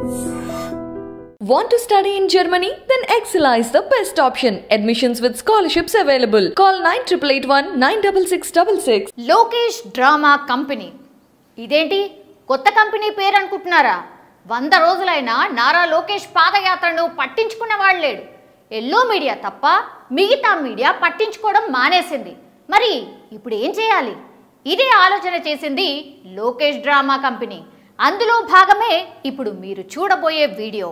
Want to study in Germany? Then Excella is the best option. Admissions with scholarships available. Call 9881 96666. Lokesh drama company. ఇదేంటి కొత్త company పేరు అనుకుంటున్నారా? 100 రోజులైనా నారా లోకేష్ పాదయాత్రను పట్టించుకున్న వాడు లేడు. ఎల్లో మీడియా తప్ప మిగతా మీడియా పట్టించుకోవడం మానేసింది. మరి ఇప్పుడు ఏం చేయాలి? ఇదే ఆలోచన చేసింది లోకేష్ డ్రామా కంపెనీ. అందులో భాగమే ఇప్పుడు మీరు చూడబోయే వీడియో.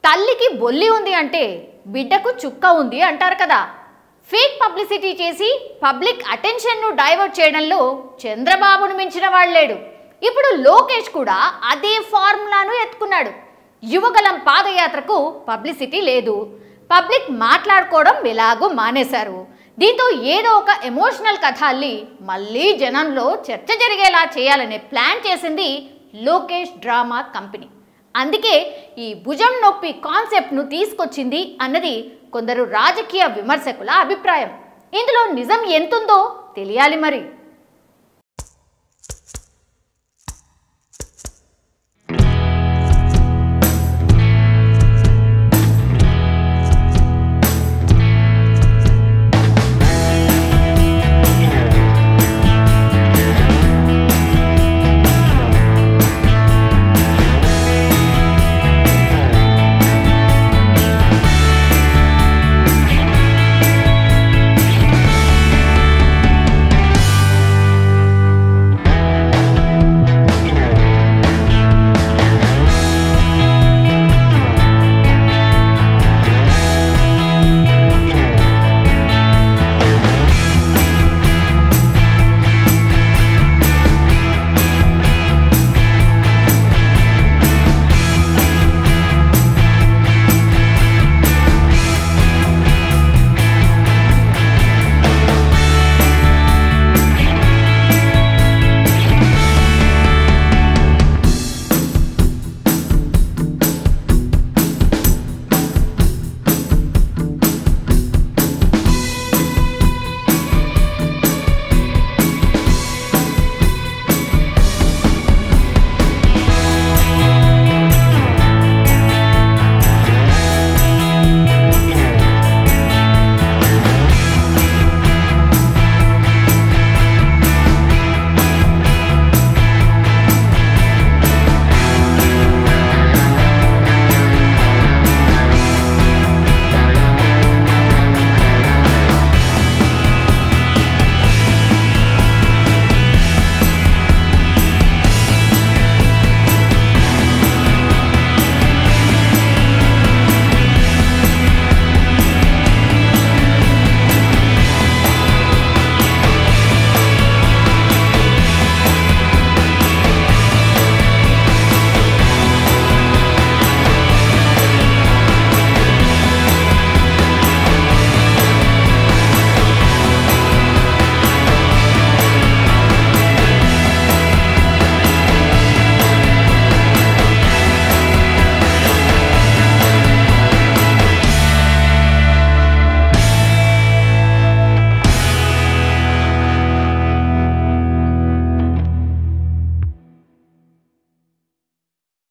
తల్లికి బొల్లి ఉంది అంటే బిడ్డకు చుక్క ఉంది అంటారు కదా. ఫేక్ పబ్లిసిటీ చేసి పబ్లిక్ అటెన్షన్ను డైవర్ట్ చేయడంలో చంద్రబాబును మించిన వాడు లేడు. ఇప్పుడు లోకేష్ కూడా అదే ఫార్ములాను ఎత్తుకున్నాడు. యువగలం పాదయాత్రకు పబ్లిసిటీ లేదు, పబ్లిక్ మాట్లాడుకోవడం ఎలాగూ మానేశారు. దీంతో ఏదో ఒక ఎమోషనల్ కథ అల్లి మళ్ళీ జనంలో చర్చ జరిగేలా చేయాలనే ప్లాన్ చేసింది లోకేష్ డ్రామా కంపెనీ. అందుకే ఈ భుజం నొప్పి కాన్సెప్ట్ను తీసుకొచ్చింది అన్నది కొందరు రాజకీయ విమర్శకుల అభిప్రాయం. ఇందులో నిజం ఎంతుందో తెలియాలి మరి.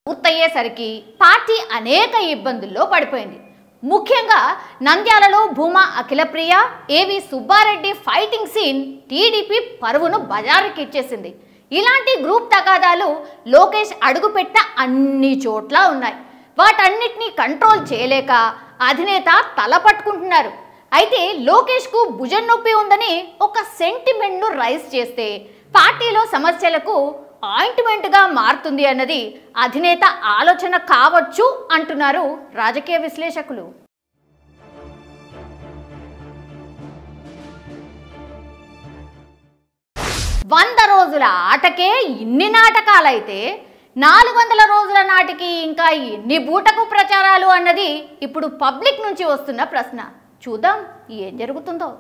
పూర్తయ్యేసరికి పార్టీ అనేక ఇబ్బందుల్లో పడిపోయింది. ముఖ్యంగా నంద్యాలలో భూమా అఖిలప్రియ, ఏవి సుబ్బారెడ్డి ఫైటింగ్ సీన్ టీడీపీ పరువును బజారుకిచ్చేసింది. ఇలాంటి గ్రూప్ తగాదాలు లోకేష్ అడుగుపెట్టిన అన్ని చోట్ల ఉన్నాయి. వాటన్నిటినీ కంట్రోల్ చేయలేక అధినేత తల పట్టుకుంటున్నారు. అయితే లోకేష్కు భుజం నొప్పి ఉందని ఒక సెంటిమెంట్ను రైజ్ చేస్తే పార్టీలో సమస్యలకు ఆయింట్మెంట్గా మారుతుంది అన్నది అధినేత ఆలోచన కావచ్చు అంటున్నారు రాజకీయ విశ్లేషకులు. వంద రోజుల ఆటకే ఇన్ని నాటకాలైతే 400 రోజుల నాటికి ఇంకా ఎన్ని బూటకు ప్రచారాలు అన్నది ఇప్పుడు పబ్లిక్ నుంచి వస్తున్న ప్రశ్న. చూద్దాం ఏం జరుగుతుందో.